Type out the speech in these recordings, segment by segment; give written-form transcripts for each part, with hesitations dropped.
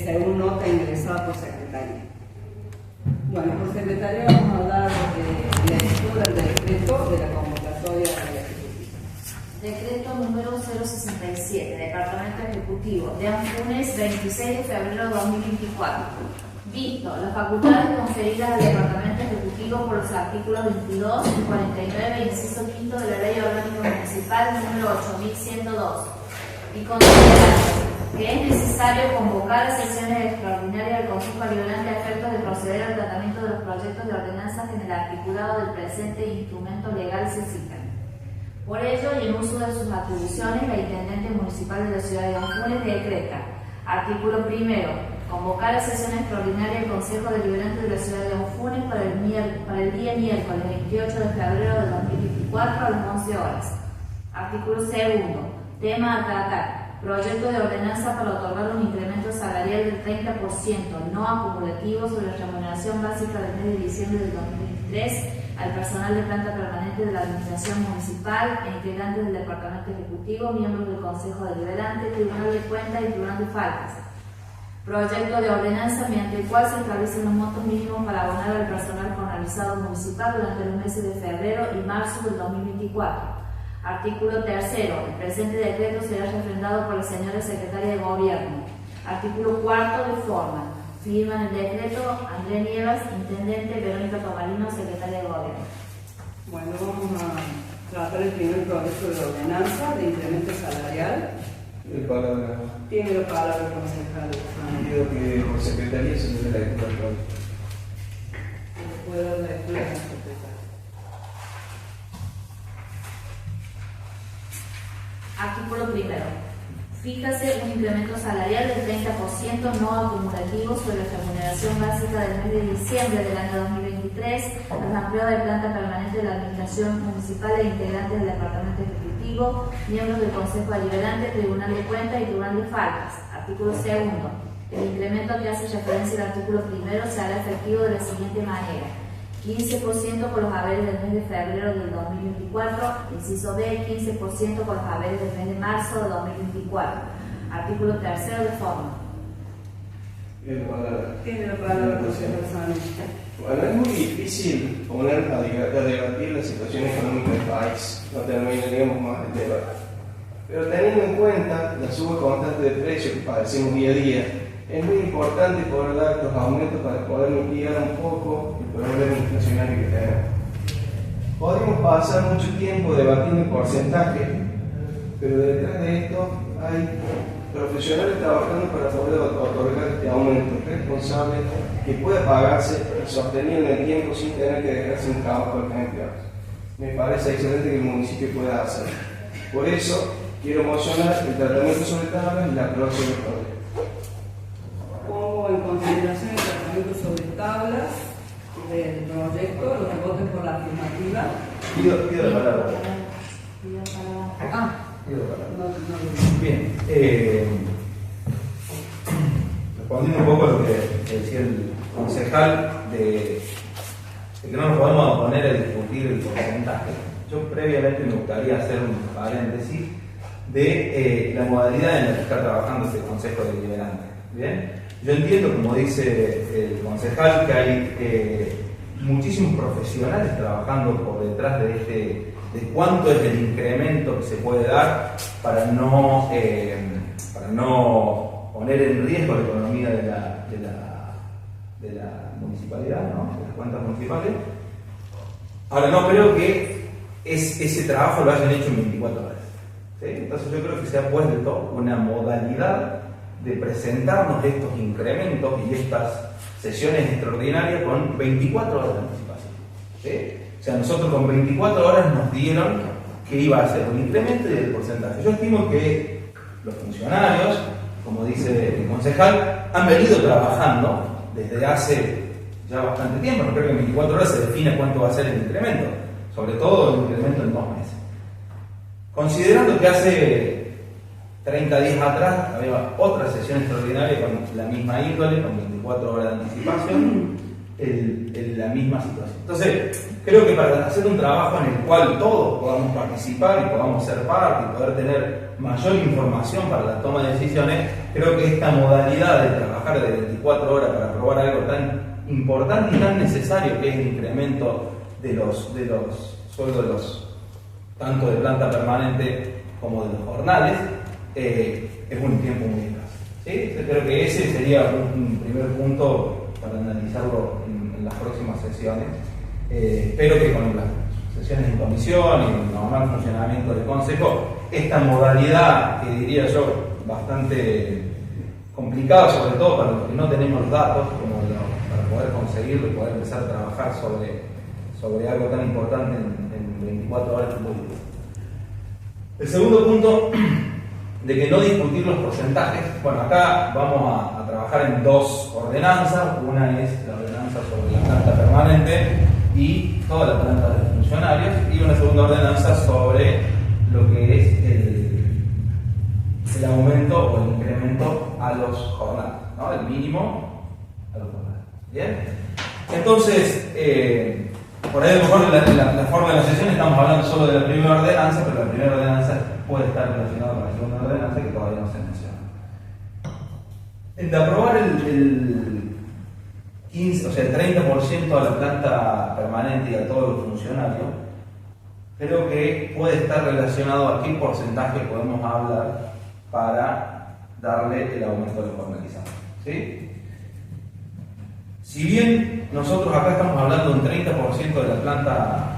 según nota ingresada por Secretaría. Bueno, por Secretaría vamos a hablar de lectura del decreto de la convocatoria de la Ejecutiva. Decreto número 067, Departamento Ejecutivo de Anfunes, 26 de febrero de 2024. Visto las facultades conferidas al Departamento Ejecutivo por los artículos 22 y 49, inciso quinto de la Ley Orgánica Municipal número 8102, y considerando que es necesario convocar a sesiones extraordinarias del Consejo Liberante a efectos de proceder al tratamiento de los proyectos de ordenanzas que en el articulado del presente instrumento legal se citan. Por ello, y en uso de sus atribuciones, la Intendente Municipal de la Ciudad de Anfunes decreta: artículo primero, convocar a sesión extraordinaria del Consejo Deliberante de la Ciudad de Anfunes para el día miércoles 28 de febrero de 2024 a las 11 horas. Artículo segundo, tema a tratar: proyecto de ordenanza para otorgar un incremento salarial del 30% no acumulativo sobre la remuneración básica del mes de diciembre del 2023 al personal de planta permanente de la Administración Municipal e integrantes del Departamento Ejecutivo, miembros del Consejo Deliberante, Tribunal de Cuentas y Tribunal de Faltas. Proyecto de ordenanza mediante el cual se establecen los montos mínimos para abonar al personal jornalizado municipal durante los meses de febrero y marzo del 2024. Artículo tercero. El presente decreto será refrendado por la señora Secretaria de Gobierno. Artículo cuarto. De forma. Firman el decreto André Nievas, Intendente; Verónica Tomalino, Secretaria de Gobierno. Bueno, vamos a tratar el primer proyecto de ordenanza de incremento salarial. Tiene la palabra el concejal. Pido que por Secretaría se le dé la lectura al proyecto. Puedo dar lectura al secretario. Artículo primero. Fíjase un incremento salarial del 30% no acumulativo sobre la remuneración básica del mes de diciembre del año 2023 a la empleados de planta permanente de la Administración Municipal e integrantes del Departamento Ejecutivo, miembros del Consejo Deliberante, Tribunal de Cuentas y Tribunal de Faltas. Artículo segundo. El incremento que hace referencia al artículo primero se hará efectivo de la siguiente manera: 15% por los haberes del mes de febrero del 2024, inciso B, 15% por los haberes del mes de marzo de 2024. Artículo tercero. De forma. Tiene la palabra el concejal Sánchez. Bueno, es muy difícil poner a debatir la situación económica del país, no terminaríamos más el debate. Pero teniendo en cuenta la suba constante de precios que padecemos día a día, es muy importante poder dar estos aumentos para poder mitigar un poco el problema inflacionario que tenemos. Podríamos pasar mucho tiempo debatiendo el porcentaje, pero detrás de esto hay profesionales trabajando para poder otorgar este aumento responsable que pueda pagarse y sostenido en el tiempo sin tener que dejarse un trabajo a los empleados. Me parece excelente que el municipio pueda hacerlo. Por eso quiero mocionar el tratamiento sobre tablas y la aprobación del proyecto. Pongo en consideración el tratamiento sobre tablas del proyecto. Los que voten por la afirmativa. Pido la palabra. No. Bien, respondiendo un poco a lo que decía el concejal de que no nos podemos oponer a discutir el porcentaje. Yo previamente me gustaría hacer un paréntesis de la modalidad en la que está trabajando este Consejo Deliberante. Bien, yo entiendo, como dice el concejal, que hay muchísimos profesionales trabajando por detrás de cuánto es el incremento que se puede dar para no poner en riesgo la economía de la municipalidad, ¿no? De las cuentas municipales. Ahora, no creo que ese trabajo lo hayan hecho en 24 horas. ¿Sí? Entonces yo creo que se ha puesto una modalidad de presentarnos estos incrementos y estas sesiones extraordinarias con 24 horas de anticipación. ¿Sí? O sea, nosotros con 24 horas nos dieron que iba a ser un incremento y el porcentaje. Yo estimo que los funcionarios, como dice el concejal, han venido trabajando desde hace ya bastante tiempo. No creo que en 24 horas se define cuánto va a ser el incremento, sobre todo el incremento en 2 meses. Considerando que hace 30 días atrás había otra sesión extraordinaria con la misma índole, con 24 horas de anticipación, la misma situación. Entonces, creo que para hacer un trabajo en el cual todos podamos participar y podamos ser parte y poder tener mayor información para la toma de decisiones, Creo que esta modalidad de trabajar de 24 horas para aprobar algo tan importante y tan necesario que es el incremento de los sueldos tanto de planta permanente como de los jornales, es un tiempo muy escaso. ¿Sí? Creo que ese sería un primer punto para analizarlo en las próximas sesiones. Espero que con las sesiones en comisión y el normal funcionamiento del Consejo, esta modalidad, que diría yo, bastante complicada, sobre todo para los que no tenemos los datos, para poder conseguirlo y poder empezar a trabajar sobre algo tan importante en 24 horas. El segundo punto, de que no discutir los porcentajes. Bueno, acá vamos a trabajar en dos ordenanzas. Una es la ordenanza sobre la planta permanente y toda la planta de funcionarios, y una segunda ordenanza sobre lo que es el aumento o el incremento a los jornales, ¿no? El mínimo a los jornales. ¿Bien? Entonces, por ahí a lo mejor la forma de la sesión estamos hablando solo de la primera ordenanza, pero la primera ordenanza puede estar relacionada con la segunda ordenanza que todavía no se menciona. De aprobar el 15, o sea, el 30% a la planta permanente y a todos los funcionarios, creo que puede estar relacionado a qué porcentaje podemos hablar para darle el aumento de los jornalizados. ¿Sí? Si bien nosotros acá estamos hablando de un 30% de la planta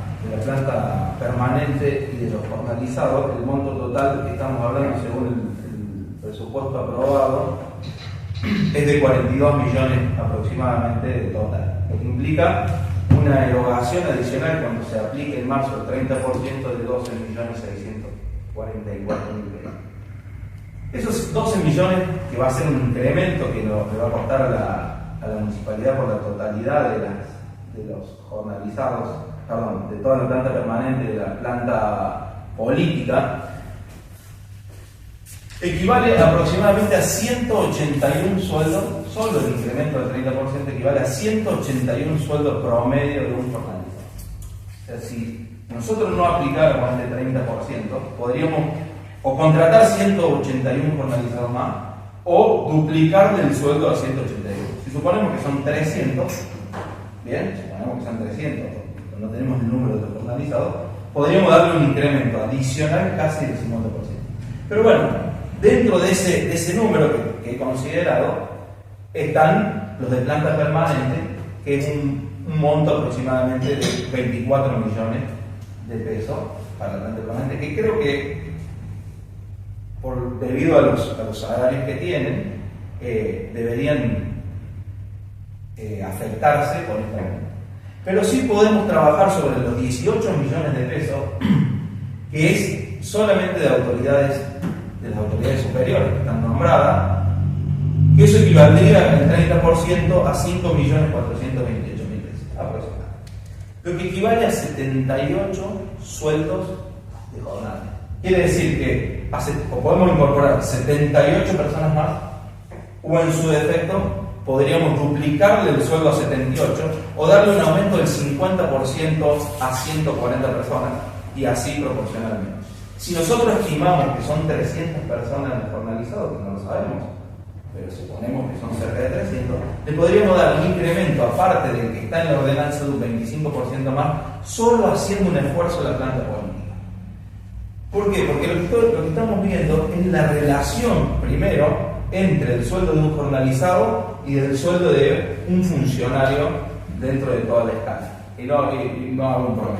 permanente y de los jornalizados, el monto total que estamos hablando según el presupuesto aprobado es de 42 millones aproximadamente de total, lo que implica una erogación adicional cuando se aplique en marzo el 30% de 12.644.000 pesos. Esos 12 millones, que va a ser un incremento que le va a costar a la municipalidad por la totalidad de los jornalizados, perdón, de toda la planta permanente, de la planta política, equivale aproximadamente a 181 sueldos, solo el incremento del 30% equivale a 181 sueldos promedio de un jornalizado. O sea, si nosotros no aplicáramos este 30%, podríamos o contratar 181 jornalizados más, o duplicarle el sueldo a 181. Si suponemos que son 300, bien, suponemos que son 300, no tenemos el número de jornalizados, podríamos darle un incremento adicional casi del 50%. Pero bueno, dentro de ese número que he considerado, están los de planta permanente, que es un monto aproximadamente de 24 millones de pesos para la planta permanente, que creo que debido a los salarios que tienen, deberían afectarse por esta aumento. Pero sí podemos trabajar sobre los 18 millones de pesos, que es solamente de las autoridades superiores que están nombradas, que eso equivaldría el 30% a 5.428.000 pesos aproximadamente, lo que equivale a 78 sueldos de jornada. Quiere decir que o podemos incorporar 78 personas más, o en su defecto podríamos duplicarle el sueldo a 78 o darle un aumento del 50% a 140 personas, y así proporcionalmente. Si nosotros estimamos que son 300 personas en el jornalizado, que no lo sabemos, pero suponemos que son cerca de 300, le podríamos dar un incremento aparte del que está en la ordenanza de un 25% más, solo haciendo un esfuerzo en la planta política. ¿Por qué? Porque lo que estamos viendo es la relación, primero, entre el sueldo de un jornalizado y el sueldo de un funcionario dentro de toda la escala. Y no hago un promedio.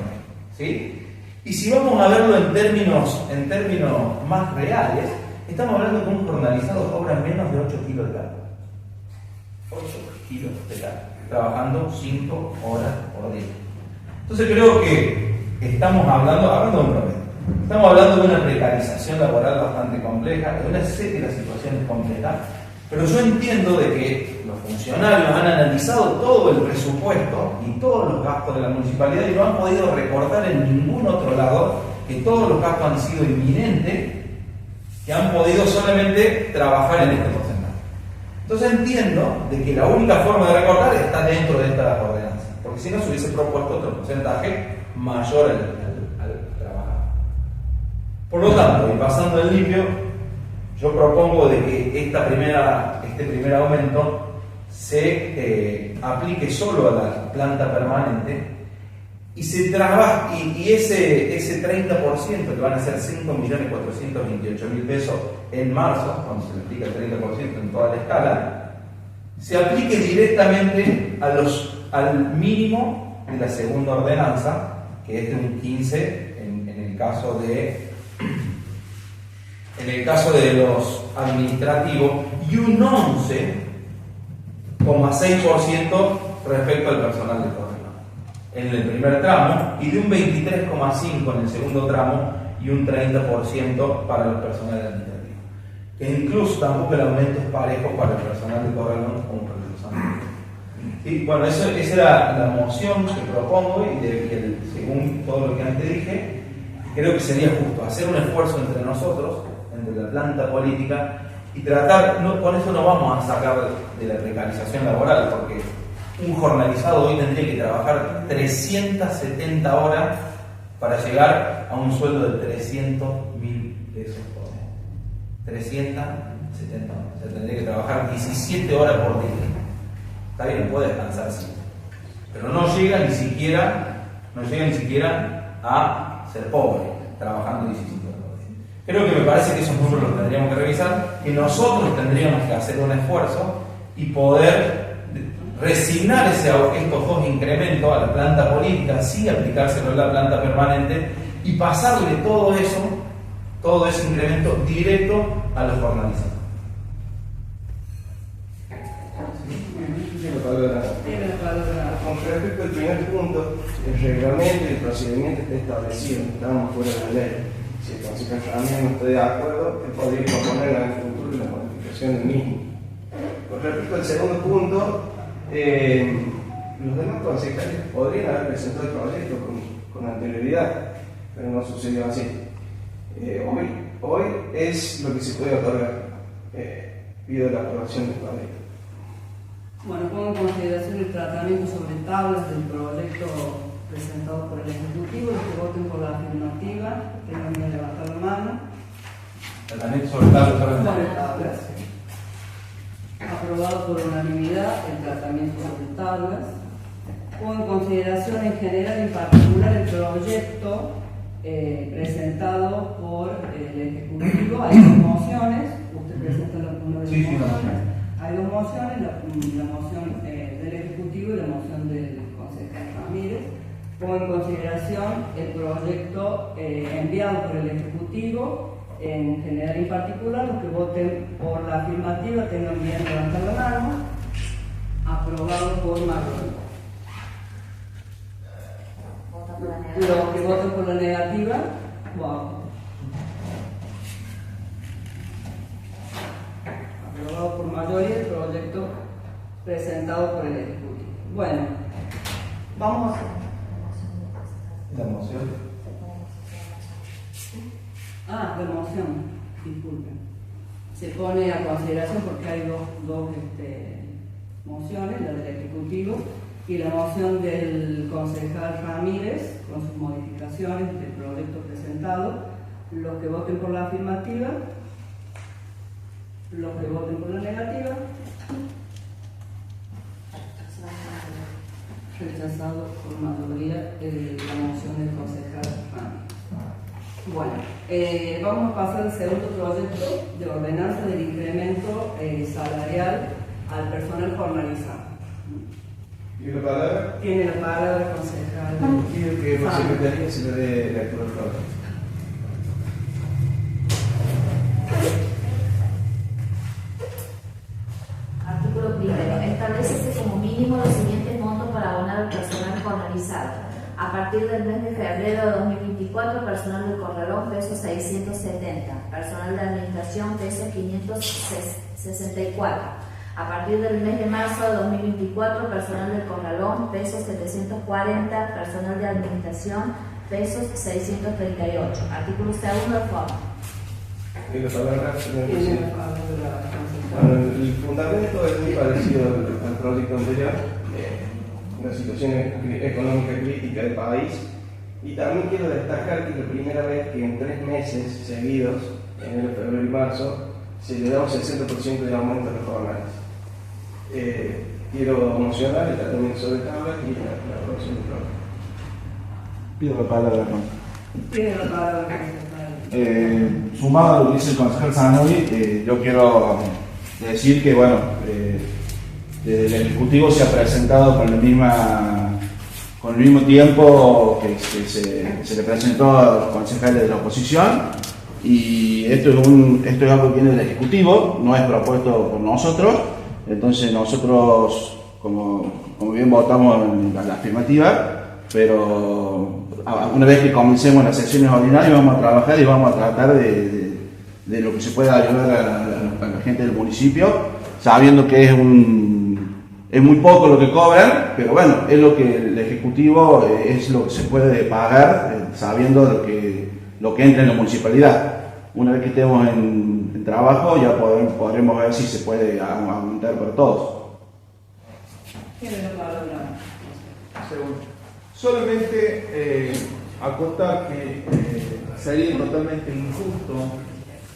¿Sí? Y si vamos a verlo en términos más reales, estamos hablando de que un jornalizado cobra menos de 8 kilos de carga. 8 kilos de carga, trabajando 5 horas por día. Entonces creo que estamos hablando de un promedio. Estamos hablando de una precarización laboral bastante compleja, de una serie de situaciones complejas, pero yo entiendo de que los funcionarios han analizado todo el presupuesto y todos los gastos de la municipalidad y no han podido recortar en ningún otro lado, que todos los gastos han sido inminentes, que han podido solamente trabajar en este porcentaje. Entonces entiendo de que la única forma de recortar está dentro de esta ordenanza, porque si no se hubiese propuesto otro porcentaje mayor al trabajar. Por lo tanto, y pasando en limpio, yo propongo de que este primer aumento se aplique solo a la planta permanente y se trabaja, y ese 30%, que van a ser 5.428.000 pesos en marzo, cuando se le aplica el 30% en toda la escala, se aplique directamente al mínimo de la segunda ordenanza, que es de un 15 en el caso de los administrativos, y un 11,6% respecto al personal de correo en el primer tramo, y de un 23,5% en el segundo tramo, y un 30% para el personal administrativo. Que incluso tampoco el aumento es parejo para el personal de correo como para los administrativos. ¿Sí? Bueno, esa era la moción que propongo, y según todo lo que antes dije, creo que sería justo hacer un esfuerzo entre nosotros, entre la planta política, y tratar, con eso no vamos a sacar de la precarización laboral, porque un jornalizado hoy tendría que trabajar 370 horas para llegar a un sueldo de 300.000 pesos por mes. 370 horas. O sea, tendría que trabajar 17 horas por día. Está bien, puede descansar, sí, pero no llega ni siquiera a ser pobre trabajando 17 horas por día. Creo que me parece que esos números los tendríamos que revisar, que nosotros tendríamos que hacer un esfuerzo y poder resignar estos dos incrementos a la planta política, sí aplicárselo a la planta permanente, y pasarle todo ese incremento directo a los jornalizados. Con respecto al primer punto, el reglamento y el procedimiento está establecido, estamos fuera de la ley. Si el concejal Ramírez no está de acuerdo, él podría proponer en el futuro la modificación del mismo. Con respecto al segundo punto, los demás concejales podrían haber presentado el proyecto con anterioridad, pero no sucedió así. Hoy es lo que se puede otorgar. Pido la aprobación del proyecto. Bueno, pongo en consideración el tratamiento sobre tablas del proyecto presentado por el Ejecutivo. Los que voten por la afirmativa tengan que levantar la mano. Tratamiento sobre tablas. Sobre tablas. Aprobado por unanimidad el tratamiento sobre tablas. Pongo en consideración en general y en particular el proyecto presentado por el Ejecutivo. Hay dos mociones. Usted presenta la primera de las mociones. Hay dos mociones, la moción del Ejecutivo y la moción del concejal Ramírez. Pongo en consideración el proyecto enviado por el Ejecutivo en general y en particular. Los que voten por la afirmativa tengan bien levantar la mano. Aprobado por mayoría. Los que voten por la negativa, wow. Aprobado por mayoría el proyecto presentado por el Ejecutivo. Bueno, vamos a La moción. la moción, disculpen. Se pone a consideración porque hay dos mociones, la del Ejecutivo y la moción del concejal Ramírez, con sus modificaciones del proyecto presentado. Los que voten por la afirmativa, los que voten por la negativa, rechazado por mayoría la moción del concejal Ramírez. Bueno, vamos a pasar al segundo proyecto de ordenanza del incremento salarial al personal jornalizado. ¿Tiene la palabra? Tiene la palabra el concejal. Quiero que la secretaría se le dé la lectura al proyecto. Artículo primero. Establécese como mínimo los siguientes montos para abonar al personal jornalizado. A partir del mes de febrero de 2024, personal del Corralón, pesos 670. Personal de administración, pesos 564. A partir del mes de marzo de 2024, personal del Corralón, pesos 740. Personal de administración, pesos 638. Artículo segundo, forma. ¿Tiene la palabra, señor Tiene presidente? la palabra el concejal. Bueno, el fundamento es muy parecido al proyecto anterior, la situación económica crítica del país, y también quiero destacar que es la primera vez que en 3 meses seguidos, enero, febrero y marzo, si le damos el 60% de aumento a los jornales. Quiero mocionar el tratamiento sobre tablas y la aprobación del programa. Pido la palabra. Tiene la palabra. Sumado a lo que dice el concejal Zanoli, yo quiero decir que, bueno, desde el Ejecutivo se ha presentado con el mismo tiempo que se le presentó a los concejales de la oposición, y esto es algo que viene del Ejecutivo, no es propuesto por nosotros. Entonces nosotros, como bien votamos en la afirmativa, pero una vez que comencemos las sesiones ordinarias vamos a trabajar y vamos a tratar de lo que se pueda ayudar a la gente del municipio, sabiendo que es muy poco lo que cobran, pero bueno, es lo que el Ejecutivo es lo que se puede pagar, sabiendo lo que entra en la municipalidad. Una vez que estemos en trabajo ya podremos ver si se puede aumentar para todos. Tiene la palabra. Segundo. Solamente acotar que sería totalmente injusto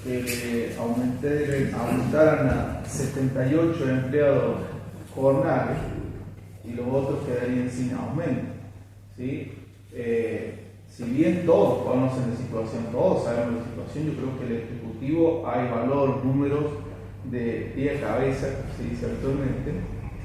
que aumentaran a 78 empleados jornales y los otros quedarían sin aumento, ¿sí? Si bien todos conocen la situación, todos sabemos la situación, yo creo que el Ejecutivo ha evaluado números de pie a cabeza, como se dice actualmente,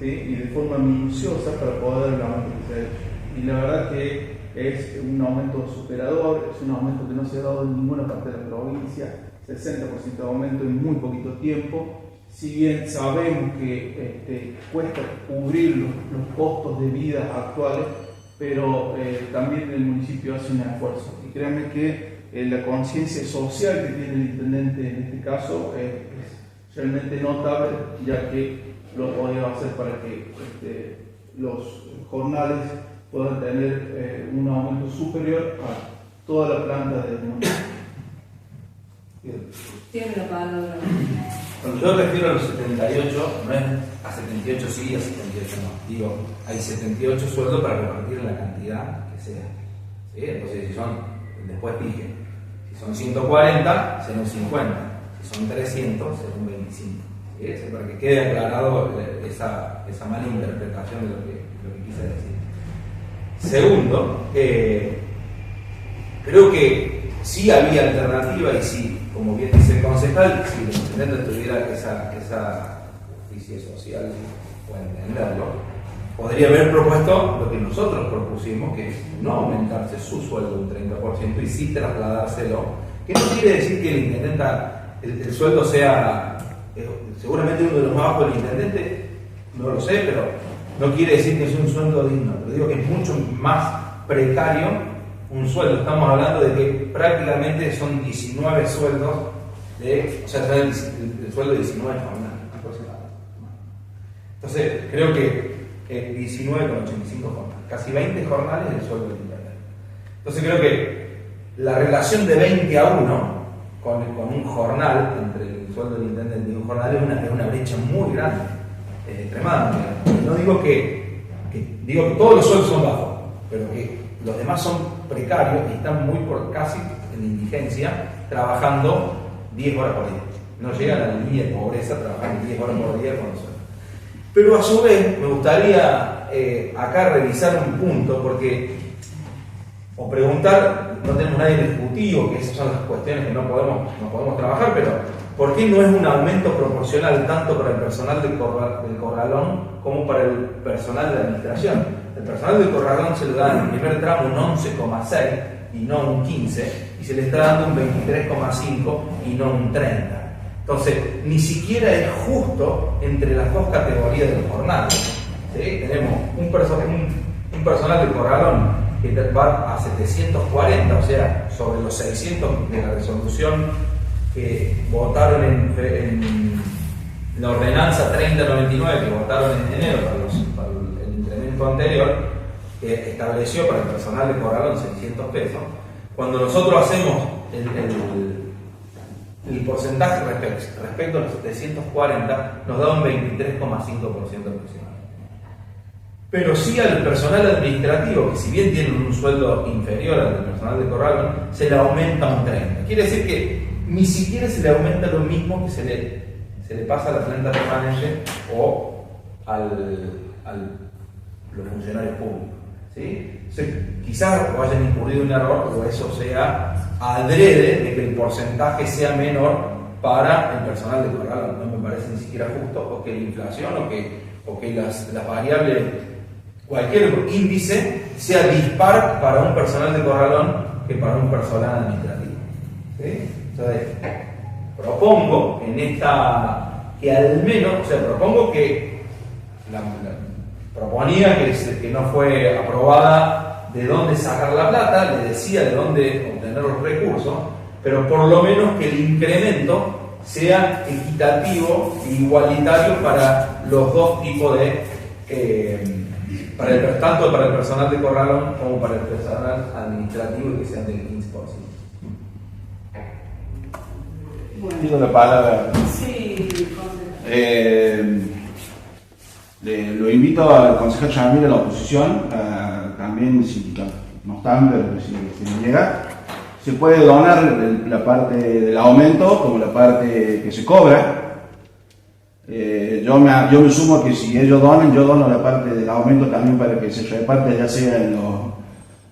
¿sí? Y de forma minuciosa para poder dar el aumento que se ha hecho. Y la verdad que es un aumento superador, es un aumento que no se ha dado en ninguna parte de la provincia, 60% de aumento en muy poquito tiempo. Si bien sabemos que cuesta cubrir los costos de vida actuales, pero también el municipio hace un esfuerzo. Y créanme que la conciencia social que tiene el intendente en este caso es realmente notable, ya que lo podía hacer para que los jornales puedan tener un aumento superior a toda la planta del municipio. Tiene la palabra. Cuando yo refiero a los 78, no es a 78 sí y a 78 no. Digo, hay 78 sueldos para repartir la cantidad que sea. ¿Sí? Entonces, si son, después dije, si son 140, serán 50. Si son 300, serán 25. ¿Sí? Eso para que quede aclarado esa mala interpretación de lo que quise decir. Segundo, creo que sí había alternativa y sí, como bien dice el concejal, si el intendente tuviera esa justicia social, pueden entenderlo, podría haber propuesto lo que nosotros propusimos, que es no aumentarse su sueldo un 30% y sí trasladárselo, que no quiere decir que el intendente, el sueldo sea seguramente uno de los más bajos del intendente, no lo sé, pero no quiere decir que es un sueldo digno, pero digo que es mucho más precario un sueldo. Estamos hablando de que prácticamente son 19 sueldos, o sea, el sueldo de 19 jornales aproximadamente. Entonces, creo que 19,85 jornales, casi 20 jornales del sueldo del intendente. Entonces, creo que la relación de 20 a 1 con un jornal, entre el sueldo del intendente y un jornal, es una brecha muy grande, extremadamente grande. No digo digo que todos los sueldos son bajos, pero que los demás son precarios y están muy por casi en indigencia, trabajando 10 horas por día. No llegan a la línea de pobreza trabajando 10 horas por día con los sueldos. Pero a su vez me gustaría acá revisar un punto, o preguntar, no tenemos nadie en el ejecutivo, que esas son las cuestiones que no podemos trabajar, pero ¿por qué no es un aumento proporcional tanto para el personal del corralón como para el personal de la administración? El personal del corralón se le da en el primer tramo un 11,6 y no un 15, y se le está dando un 23,5 y no un 30. Entonces, ni siquiera es justo entre las dos categorías de los jornales. ¿Sí? Tenemos un personal del corralón que va a 740, o sea, sobre los 600 de la resolución que votaron en la ordenanza 3099 que votaron en enero para el incremento anterior, que estableció para el personal de corralón 600 pesos. Cuando nosotros hacemos el porcentaje respecto a los 740, nos da un 23,5% aproximadamente. Pero sí al personal administrativo, que si bien tienen un sueldo inferior al del personal de corralón, se le aumenta un 30. Quiere decir que ni siquiera se le aumenta lo mismo que se le pasa a la planta permanente o los funcionarios públicos. ¿Sí? Entonces, quizás hayan incurrido en un error o eso sea adrede de que el porcentaje sea menor para el personal de corralón. No me parece ni siquiera justo, o que la inflación o que las variables, cualquier índice sea dispar para un personal de corralón que para un personal administrativo. ¿Sí? Entonces, propongo que al menos, o sea, propongo que proponía que no fue aprobada de dónde sacar la plata, le decía de dónde obtener los recursos, pero por lo menos que el incremento sea equitativo e igualitario para los dos tipos tanto para el personal de corralón como para el personal administrativo, y que sean del 15%. Bueno. Pido la palabra. Sí, concejal. Lo invito al concejal Yamil, a la oposición, también, si no están, pero si llega, se puede donar la parte del aumento como la parte que se cobra. Yo me sumo a que si ellos donan, yo dono la parte del aumento también para que se reparte ya sea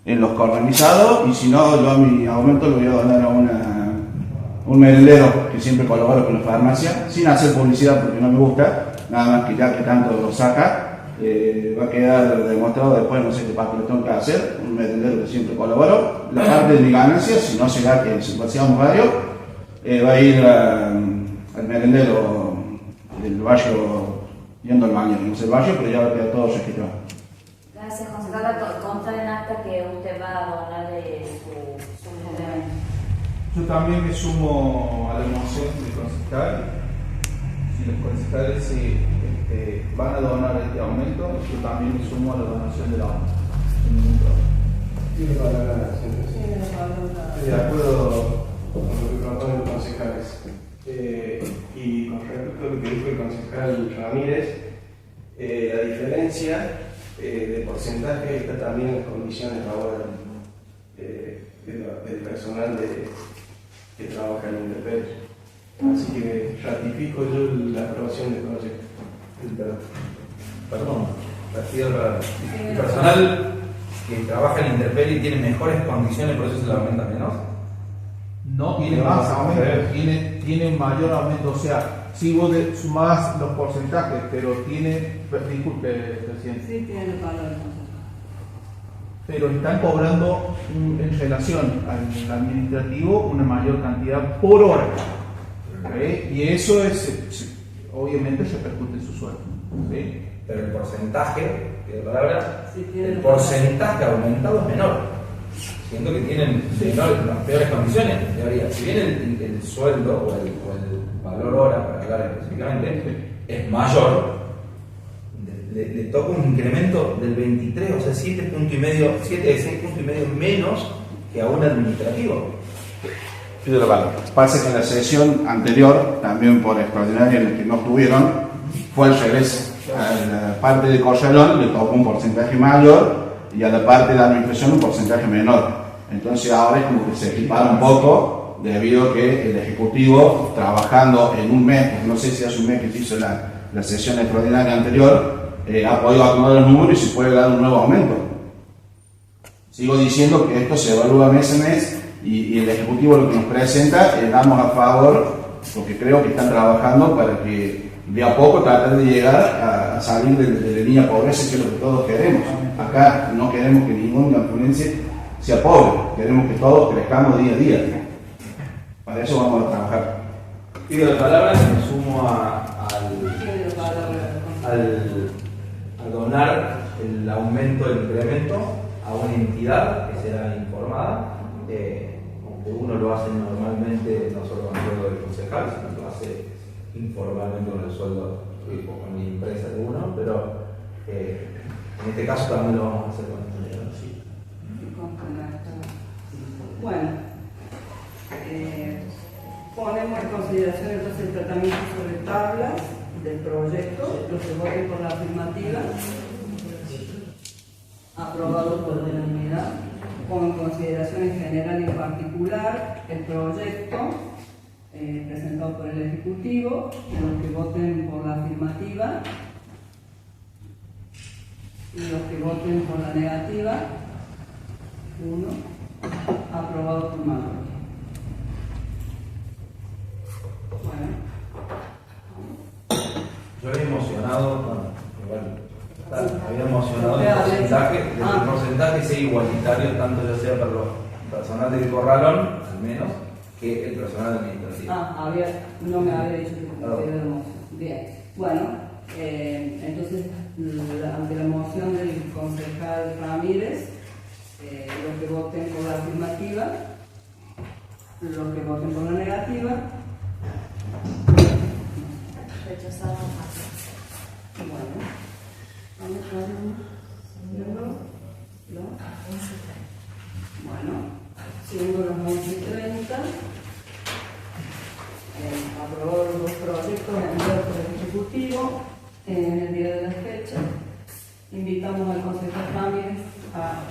en los corralizados, y si no, yo mi aumento lo voy a donar a un merendero que siempre colabora con la farmacia, sin hacer publicidad porque no me gusta, nada más que ya que tanto lo saca, va a quedar demostrado después, no sé qué papel tengo que hacer, un merendero que siempre colaboro. La parte de mi ganancia, si no será que si seamos varios, va a ir al merendero del barrio, yendo al baño, no sé el barrio, pero ya va a quedar todo registrado. Gracias, concejala. Consta en acta que usted va a donarle su complemento. Yo también me sumo a la moción del concejal. Si los concejales van a donar este aumento, yo también me sumo a la donación del aumento. Sin ningún problema. Tiene palabra, señor. Estoy de acuerdo con lo que proponen los concejales. Y con respecto a lo que dijo el concejal Ramírez, la diferencia de porcentaje está también en las condiciones laborales del personal que trabaja en Interpel. Así que ratifico yo la aprobación del proyecto. Perdón, el personal que trabaja en Interpel y tiene mejores condiciones, por eso se le aumenta menos. No tiene No, más no, aumento, no. tiene un mayor aumento. O sea, si vos sumás los porcentajes, pero disculpe, presidente, Sí, tiene la palabra el concejal. pero están cobrando en relación al administrativo una mayor cantidad por hora. ¿Okay? Y eso obviamente repercute en su sueldo. ¿Sí? Pero el porcentaje, que de palabra, Sí, tiene el la porcentaje aumentado es menor. Siento que tienen las peores condiciones, en teoría. Si bien el sueldo o el valor hora, para hablar específicamente, es mayor, le toca un incremento del 23, o sea, 6 puntos y medio menos que a un administrativo. Pido la palabra. Pasa que en la sesión anterior, también por extraordinaria en la que no estuvieron, fue al revés. A la parte de Corralón le tocó un porcentaje mayor y a la parte de la administración un porcentaje menor. Entonces ahora es como que se equipara un poco, debido a que el Ejecutivo, trabajando en un mes, no sé si hace un mes que se hizo la sesión extraordinaria anterior, ha podido acomodar los números y se puede dar un nuevo aumento. Sigo diciendo que esto se evalúa mes a mes y el Ejecutivo lo que nos presenta, damos a favor, porque creo que están trabajando para que de a poco tratar de llegar a salir de la línea de pobreza, que es lo que todos queremos. Acá no queremos que ninguna influencia sea pobre, queremos que todos crezcamos día a día. Para eso vamos a trabajar. Pido la palabra y me sumo Tiene la palabra el concejal. a donar el aumento, el incremento a una entidad que será informada, aunque uno lo hace normalmente no solo con el sueldo del concejal, sino lo hace informalmente con el sueldo con la empresa de uno, pero en este caso también lo vamos a hacer con esta manera. Sí. Bueno, ponemos en consideración entonces el tratamiento sobre tablas del proyecto, los que voten por la afirmativa, aprobado por unanimidad, pongo en consideración en general y en particular el proyecto presentado por el Ejecutivo. Los que voten por la afirmativa y los que voten por la negativa, 1, aprobado por mayoría. Bueno. Yo había emocionado, bueno, igual, había emocionado el porcentaje sea igualitario, tanto ya sea para los personal del corralón, al menos, que el personal administrativo. No me había dicho que considera la moción. Bien, bueno, entonces, ante la moción del concejal Ramírez, los que voten por la afirmativa, los que voten por la negativa, Rechazado. bueno, vamos a bueno, siendo las 11:30, aprobó los dos proyectos enviados por el Ejecutivo en el día de la fecha. Invitamos al concejal Ramírez a